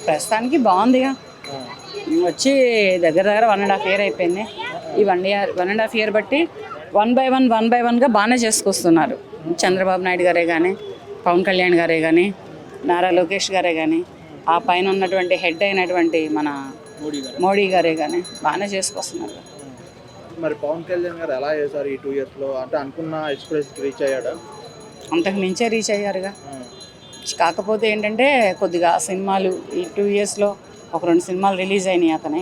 ప్రస్తుతానికి బాగుందిగా. వచ్చి దగ్గర దగ్గర 1.5 year అయిపోయింది. ఈ 1.5 year బట్టి 1 by 1గా బాగానే చేసుకొస్తున్నారు. చంద్రబాబు నాయుడు గారే కానీ, పవన్ కళ్యాణ్ గారే కానీ, నారా లోకేష్ గారే కానీ, ఆ పైన ఉన్నటువంటి హెడ్ అయినటువంటి మన మోడీ గారే కానీ బాగానే చేసుకొస్తున్నారు. మరి పవన్ కళ్యాణ్ గారు ఎలా చేశారు ఈ 2 yearsలో? అంటే అనుకున్న ఎక్స్ప్రెస్కి రీచ్ అయ్యాడా? అంతకు మించే రీచ్ అయ్యారుగా. కాకపోతే ఏంటంటే కొద్దిగా సినిమాలు ఈ 2 yearsలో ఒక 2 సినిమాలు రిలీజ్ అయినాయి అతనే.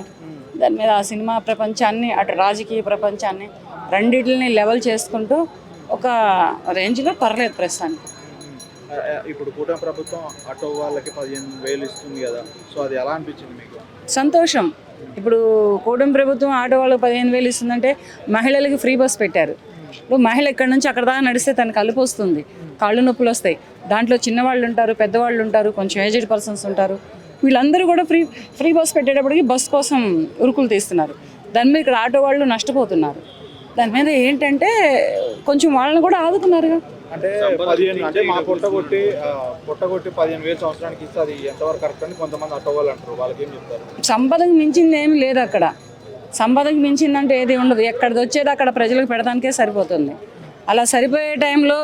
దాని మీద ఆ సినిమా ప్రపంచాన్ని అటు రాజకీయ ప్రపంచాన్ని రెండింటిని లెవెల్ చేసుకుంటూ ఒక రేంజ్లో పర్లేదు ప్రస్తుతానికి. ఇప్పుడు కూటమి ప్రభుత్వం ఆటో వాళ్ళకి 15,000 ఇస్తుంది కదా, సో అది ఎలా అనిపించింది మీకు? సంతోషం. ఇప్పుడు కూటమి ప్రభుత్వం ఆటో వాళ్ళకి 15,000 ఇస్తుందంటే మహిళలకి ఫ్రీ బస్ పెట్టారు. ఇప్పుడు మహిళ ఇక్కడి నుంచి అక్కడ దాకా నడిస్తే తనకు కలుపు వస్తుంది, కాళ్ళు నొప్పులు వస్తాయి. దాంట్లో చిన్నవాళ్ళు ఉంటారు, పెద్దవాళ్ళు ఉంటారు, కొంచెం ఏజ్డ్ పర్సన్స్ ఉంటారు. వీళ్ళందరూ కూడా ఫ్రీ బస్ పెట్టేటప్పటికి బస్ కోసం ఉరుకులు తీస్తున్నారు. దాని మీద ఇక్కడ ఆటో వాళ్ళు నష్టపోతున్నారు. దాని మీద ఏంటంటే కొంచెం వాళ్ళని కూడా ఆదుకున్నారుగా. అంటే 15 అంటే మా పొట్టగొట్టి 15,000 సంవత్సరానికి ఇస్తే అది ఎంతవరకు కరెక్ట్ అని కొంతమంది ఆటో వాళ్ళు అంటారు. వాళ్ళకి ఏం చెప్తారు? సంపదకు మించింది ఏమి లేదు అక్కడ. సంపదకు మించిందంటే ఏది ఉండదు. ఎక్కడిది వచ్చేది అక్కడ ప్రజలకు పెడతానికే సరిపోతుంది. అలా సరిపోయే టైంలో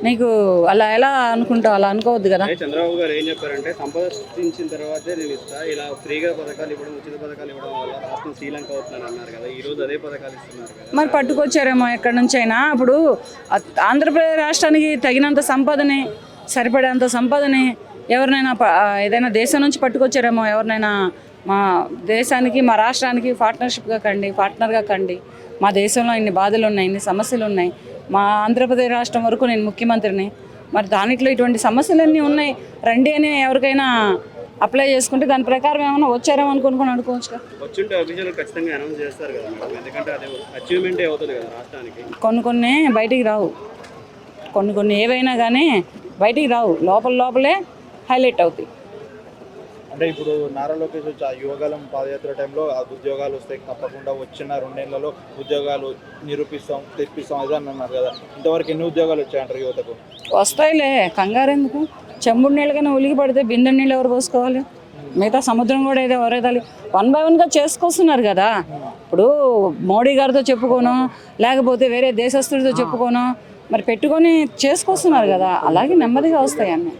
నీకు అలా ఎలా అనుకుంటావు? అలా అనుకోవద్దు కదా. చంద్రబాబు గారు ఏం చెప్పారంటే సంపద సృష్టించిన తర్వాతే నేను ఇస్తా, ఇలా ఫ్రీగా పథకాలు ఇవ్వడం, ఉచిత పథకాలు ఇవ్వడం వల్ల రాష్ట్రం శ్రీలంక అవుతుందని అన్నారు కదా. ఈ రోజు అదే పథకాలు ఇస్తున్నారు కదా. మరి పట్టుకొచ్చారేమో ఎక్కడి నుంచి అయినా. ఇప్పుడు ఆంధ్రప్రదేశ్ రాష్ట్రానికి తగినంత సంపదని, సరిపడేంత సంపదని ఎవరినైనా ఏదైనా దేశం నుంచి పట్టుకొచ్చారేమో. ఎవరినైనా మా దేశానికి, మా రాష్ట్రానికి పార్ట్నర్గా కండి. మా దేశంలో ఇన్ని బాధలు ఉన్నాయి, ఇన్ని సమస్యలు ఉన్నాయి. మా ఆంధ్రప్రదేశ్ రాష్ట్రం వరకు నేను ముఖ్యమంత్రిని. మరి దాంట్లో ఇటువంటి సమస్యలన్నీ ఉన్నాయి, రండి అని ఎవరికైనా అప్లై చేసుకుంటే దాని ప్రకారం ఏమైనా వచ్చారేమో అనుకోవచ్చు. వచ్చుంటే అఫీషియల్ ఖచ్చితంగా అనౌన్స్ చేస్తారు కదా మేడం, ఎందుకంటే అది అచీవ్మెంటే అవుతుంది కదా రాష్ట్రానికి. కొన్ని బయటికి రావు, కొన్ని ఏవైనా కానీ బయటికి రావు, లోపలే హైలైట్ అవుతాయి. అంటే ఇప్పుడు నారా లోకేష్ వచ్చి ఆ యువగలం పాదయాత్ర టైంలో ఆ ఉద్యోగాలు వస్తాయి తప్పకుండా, వచ్చిన 2 నెలలలో ఉద్యోగాలు తెప్పిస్తాం అది అని అన్నారు కదా. ఇంతవరకు ఎన్ని ఉద్యోగాలు వచ్చాయంటారు యువతకు? వస్తాయిలే, కంగారెందుకు. చెంబుడు నీళ్ళకైనా ఉలికి పడితే బిందె నీళ్ళు ఎవరు పోసుకోవాలి? మిగతా సముద్రం కూడా ఏదో ఎవరేదాలి. 1 by 1గా చేసుకొస్తున్నారు కదా. ఇప్పుడు మోడీ గారితో చెప్పుకోను, లేకపోతే వేరే దేశస్తుడితో చెప్పుకోను, మరి పెట్టుకొని చేసుకొస్తున్నారు కదా. అలాగే నెమ్మదిగా వస్తాయి అన్నీ.